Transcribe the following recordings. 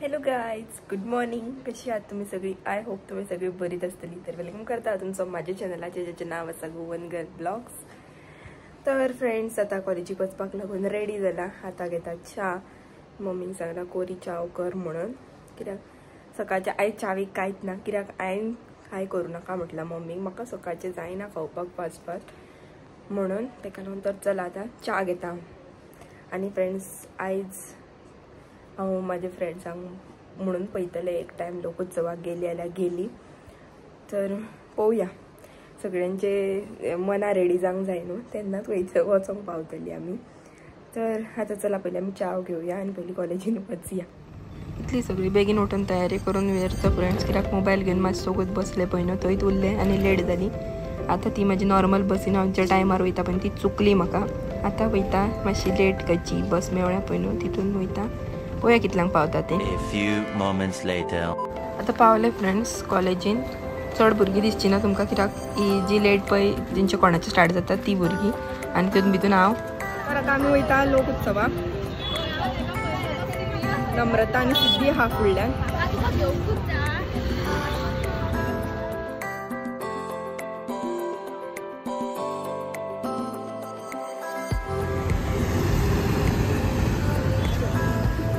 Hello guys, good morning. कशी आहात तुम्ही सगळी? आय होप तुम्ही सगळी बरीच असतली. तर वेलकम करता तुमचं माझ्या चॅनलाचे ज्याचे नाव असा गोवन गर्ल ब्लॉग्स. तर फ्रेंड्स, आता कॉलेजी वचपाक लागून रेडी झाला. आता घेतात चा. मम्मीन सांगला कोरी चाव कर म्हणून. कित्याक सकाळच्या आई चावीक कांयच ना, कित्याक आईन काय करू नका म्हटलं मम्मीक. म्हाका सकाळचे जायना खावपाक फास्ट फास्ट म्हणून. तेका नंतर चला आता चा घेता. आणि फ्रेंड्स, आयज हांव माझ्या फ्रेंड्सांक म्हणून पळयतले एक टायम लोकोत्सवाक गेली जाल्यार गेली. तर पळोवया, सगळ्यांचे मना रेडी जावंक जाय न्हू, तेन्नाच वचोंक पावतली आमी. तर आता चला पयलीं आमी चाव घेवया आनी पयलीं कॉलेजीन वचया. इतली सगळी बेगीन उठून तयारी करून वेरता फ्रेंड्स, कित्याक मोबायल घेवन म्हाजे सोबत बसले पळय न्हू, थंयच उरले आनी लेट जाली. आता ती म्हाजी नॉर्मल बसीन हांव ज्या टायमार वयता पण ती चुकली म्हाका. आता वयता मातशी लेट खंयची बस मेवळ्या पळय न्हू, तितून वयता. पळोवया कितल्यांक पावता ते. आता पावले फ्रेंड्स कॉलेजीन. चड भुरगीं दिसची ना तुमकां, कित्याक ही जी लेट पळय जेंचे कोणाचे स्टार्ट जाता ती भुरगीं, आनी तितून भितून हांव. तर आता आमी वयता लोकोत्सवाक. नम्रता आनी सिद्धी हा फुडल्यान.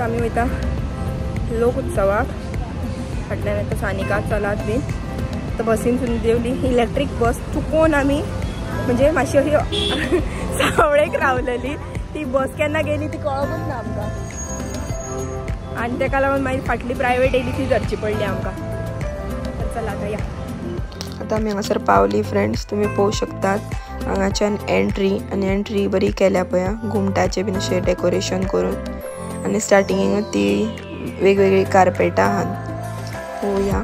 आमी वयता लोकोत्सवाक. फाटल्यान येता सानिका चलात बी. तर बसीन देवली इलेक्ट्रीक बस चुकोवन आमी, म्हणजे मातशी अशी सावळेक रावलेली. ती बस केन्ना गेली ती कळोंकूच ना आमकां. आनी तेका लागून मागीर फाटली प्रायवेट येयली ती धरची पडली आमकां. तर चला आता या. आता आमी हांगासर पावली फ्रेंड्स. तुमी पळोवं शकतात हांगाच्यान एंट्री, आनी एंट्री बरी केल्या पळया, घुमटाचे बीन अशें डेकोरेशन करून. आनी स्टार्टिंगेंत ती वेगवेगळी कार्पेटां आहात. पळोवया.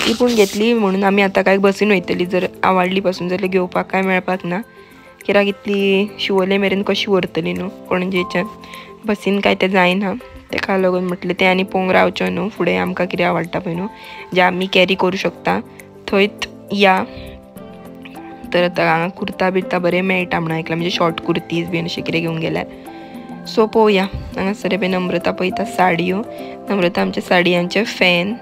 ती पूण घेतली म्हणून आमी आतां काय बसीन वयतली. जर आवडली पासून जाल्यार घेवपाक काय मेळपाक ना, कित्याक इतली शिवोले मेरेन कशी व्हरतली न्हू पणजेच्यान. बसीन काय तें जायना, तेका लागून म्हटलें तें आनी पळोवंक रावचें न्हू. फुडें आमकां कितें आवडटा पळय न्हू, जें आमी कॅरी करूं शकता थंयच या. तर आतां हांगा कुर्ता बिर्ता बरें मेळटा म्हणून आयकलां, म्हणजे शॉर्ट कुर्तीज बीन अशें कितें घेवंक गेल्यार. सो पळोवया. हांगासर बी नम्रता पळयता साडयो. नम्रता आमच्या साडयांचे fan.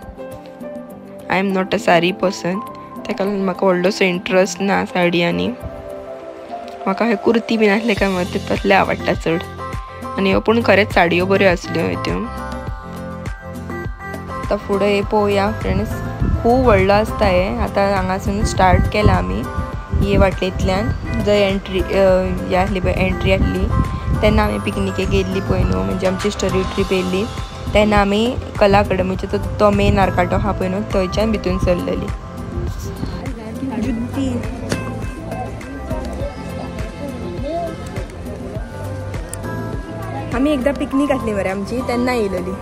I am not a sari person, तेका लागून म्हाका व्हडलोसो इंट्रस्ट ना साडयांनी. म्हाका हे कुर्ती बीन आसले काय मग ते तसले आवडटा चड. आनी ह्यो पूण खरेंच साडयो बऱ्यो आसल्यो त्यो. आतां फुडें पळोवया फ्रेंड्स. खूब व्हडलो आसता हे. आतां हांगासून स्टार्ट केला आमी हे वाटेंतल्यान. जंय एंट्री हे आसली पळय, एंट्री आसली तेन्ना आमी पिकनिकेक गेल्ली पळय न्हू, म्हणजे आमची स्टडी ट्रीप येयल्ली तेन्ना आमी कला अकादमीचो तो मेन आर्काटो आहा पळय न्हू, थंयच्यान भितून सरलेली. आमी एकदां पिकनीक आसली मरे आमची, तेन्ना येयलेली.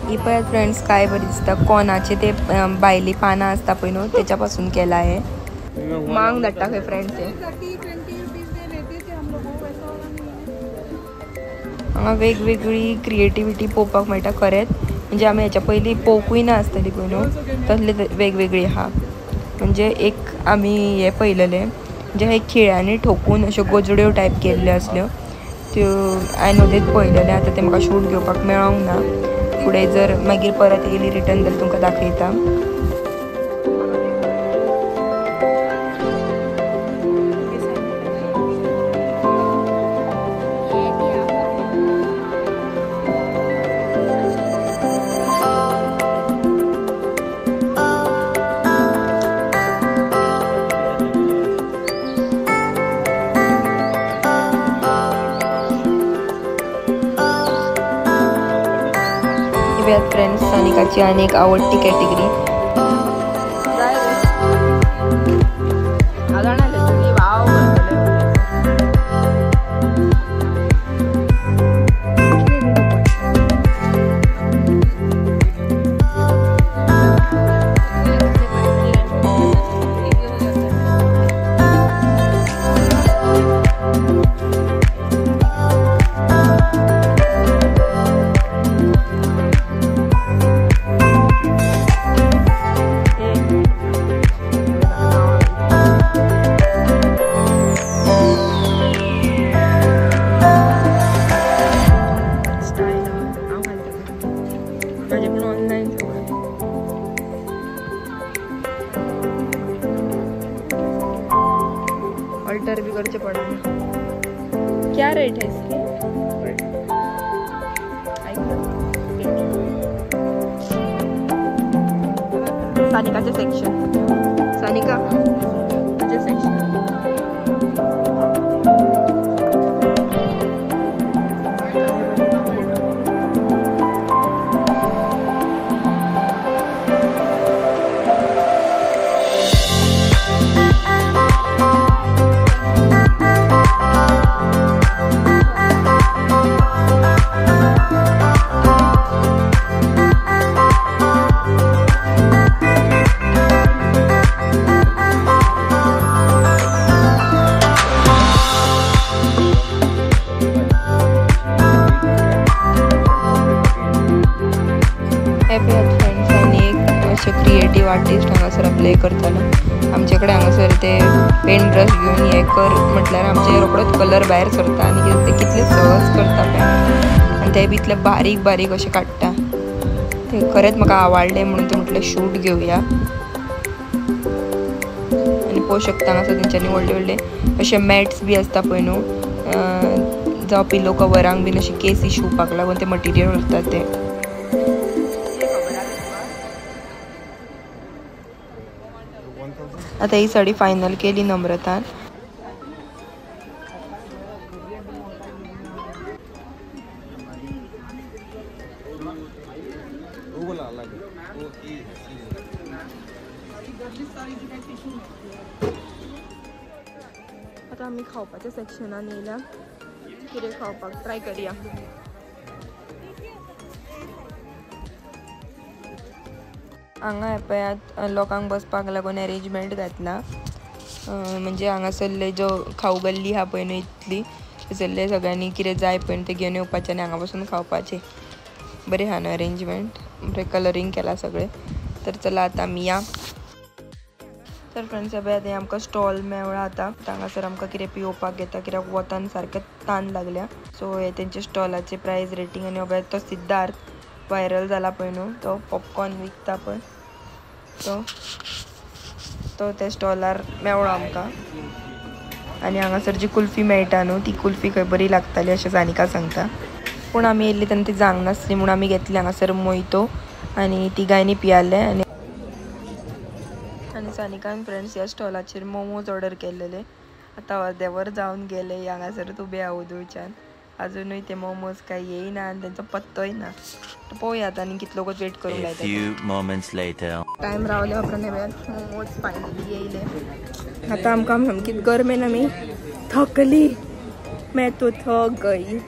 ही पळय फ्रेंड्स काय बरी दिसता. कोनाचे ते भायली पानां आसता पळय न्हू, तेच्या पासून केला हे. मांग धाडटा खंय फ्रेंड्स हे. हांगा वेगवेगळी क्रिएटिविटी पळोवपाक मेळटा खरेंच. म्हणजे आमी हेच्या पयलीं पळोवंकूय ना आसतली पळय न्हू, तसले वेगवेगळी आहा. म्हणजे एक आमी हे पळयलेले, म्हणजे हे खिळ्यांनी ठोकून अश्यो गोजड्यो टायप केल्ल्यो आसल्यो, त्यो हांवें नदीत पळयलेले. आतां ते म्हाका शूट घेवपाक मेळोंक ना. फुडें जर मागीर परत येयली रिटर्न जाल्यार तुमकां दाखयता. फ्रेंड्स, सानिकाची अनेक आवडती कॅटेगरी. माझे पण ऑनलाईन सगळं. अल्टर भी करचे पडणार. क्या रेट है इसकी? सानिकाचे सेक्शन. सानिका तुझे सेक्शन. क्रिएटिव्ह आर्टिस्ट हांगासर प्ले करताना आमच्याकडे हांगासर ते पेंट ब्रश घेऊन हे कर म्हटल्यार आमचे रोखडोच कलर भायर सरता आनी ते कितले सहज करता पळय आनी ते भितले बारीक बारीक अशें काडटा. ते खरेंच म्हाका आवडले म्हणून ते म्हटलें शूट घेवया. आनी पळोवंक शकता हांगासर तेंच्यांनी व्हडले व्हडले अशे मॅट्स बी आसता पळय न्हू जावं पिलो कवरांक बीन अशे केसी शिवपाक लागून ते मटिरियल व्हरतात ते. आता ही साडी फायनल केली नम्रतान. आता आम्ही खावपाच्या सेक्शनान येयल्या. कितें खावपाक ट्राय करया. हांगा येपयात लोकांक बसपाक लागून अरेंजमेंट घातला. म्हणजे हांगासरले जो खाऊ गल्ली हा पळय न्हू इतली थंयसरले सगळ्यांनी कितें जाय पळय ते घेवन येवपाचें आनी हांगा बसून खावपाचें. बरें हा न्हू अरेंजमेंट. बरें कलरींग केला सगळें. तर चला आता आमी या. तर फ्रेंड्स हे आमकां स्टॉल मेळ्ळा आतां. हांगासर आमकां कितें पिवपाक घेता कित्याक वतान सारकें तान लागल्या. सो हे तेंचे स्टॉलाचे प्रायस रेटींग आनी हो तो सिद्धार्थ व्हायरल जाला पळय न्हू तो पॉपकॉर्न विकता पळय तो त्या स्टॉलार मेळ्ळो आमकां. आनी हांगासर जी कुल्फी मेळटा न्हू ती कुल्फी खंय बरी लागताली अशें सानिका सांगता. पूण आमी येयल्ली तेन्ना ती जावंक नासली म्हणून आमी घेतली हांगासर मोहितो आनी तिगांयनी पियाले. आनी सानिकान फ्रेंड्स ह्या स्टॉलाचेर मोमोज ऑर्डर केल्लेले. आतां अर्देवर जावन गेले हांगासर उबे आहा उदोळच्यान. अजुनूय ते मोमोज काय येयना आनी तेंचो पत्तोय ना. पळोवया आतां आनी कितलो वगत वेट करूंक लायता. टायम रावले उपरांत मोमोज फायनली येयले. आतां आमकां सामकीच गरमेन आमी थकली. मैं तो थक गई.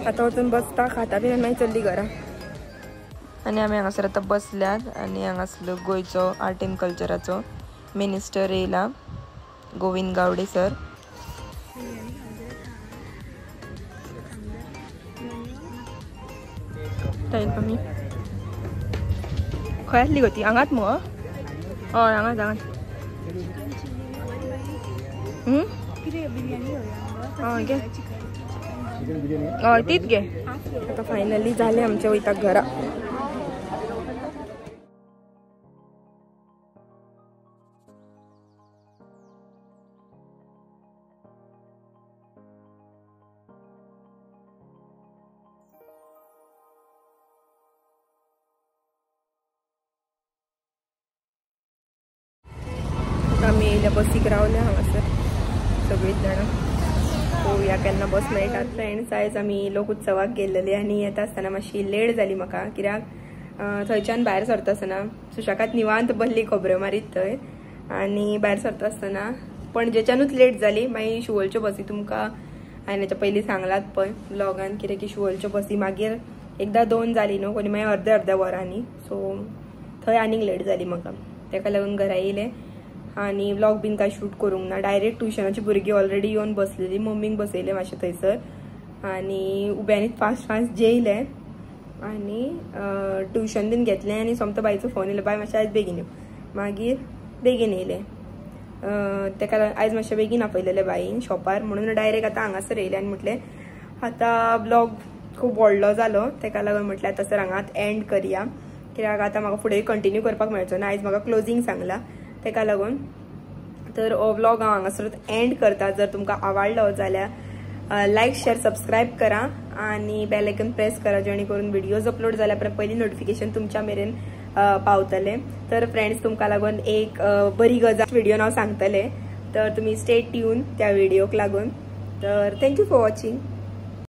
आतां वचून बसता खाता बी मागीर चल्ली घरा. आनी आमी हांगासर आतां बसल्यात आनी हांगासलो गोंयचो आर्ट एंड कल्चराचो मिनिस्टर येयला गोविंद गावडे सर. आमी खंय आसली गो ती हांगात मगो. हय हांगात हांगात. हय घे हय तीच घे. आतां फायनली जालें आमचें वयताक घरा. आमी येयल्या बसीक रावल्या हांगासर सगळीच जाणां. पळोवया केन्ना बस मेळटात. फ्रेंड्स आयज आमी लोक उत्सवाक गेल्लेली आनी येता आसतना मातशी लेट जाली म्हाका कित्याक थंयच्यान भायर सरता आसतना सुशाकात निवांत बसली खोबऱ्यो मारीत थंय आनी भायर सरता आसतना पणजेच्यानूच लेट जाली. मागीर शिवोलच्यो बसी तुमकां हांवें हेच्या पयलीं सांगलात पळय ब्लॉगान कितें की शिवोलच्यो बसी मागीर एकदां 2 जाली न्हू कोणी मागीर अर्ध्या वरांनी. सो थंय आनीक लेट जाली म्हाका. तेका लागून घरा येयलें आनी व्लॉग बीन काय शूट करूंक ना. डायरेक्ट ट्युशनाची भुरगीं ऑलरेडी येवन बसलेली. मम्मीक बसयलें मातशें थंयसर आनी उब्यांनीच फास्ट फास्ट जेयलें आनी ट्युशन बीन घेतलें आनी सोमतो बायचो फोन येयलो बाय मातशें आयज बेगीन येव. मागीर बेगीन येयलें. तेका आयज मातशें बेगीन आपयलेलें बाईन शॉपार म्हणून डायरेक्ट आतां हांगासर येयलें आनी म्हटलें आतां ब्लॉग खूब व्हडलो जालो, तेका लागून म्हटल्यार तसर हांगात एंड करया, कित्याक आतां म्हाका फुडें कंटिन्यू करपाक मेळचो ना, आयज म्हाका क्लोजिंग सांगला, तेका लागून तर हो व्लॉग हांव हांगासर एंड करता. जर तुमकां आवडलो जाल्यार लायक शेअर सबस्क्राईब करा आणि बेल आयकन प्रेस करा, जेणे करून व्हिडिओज अपलोड जाल्या उपरांत पयलीं नोटिफिकेशन तुमच्या मेरेन पावतले. तर फ्रेंड्स, तुमकां लागून एक बरी गजाल व्हिडिओ हांव सांगतले, तर तुमी स्टे ट्यून त्या व्हिडिओक लागून. तर थँक्यू फॉर वॉचिंग.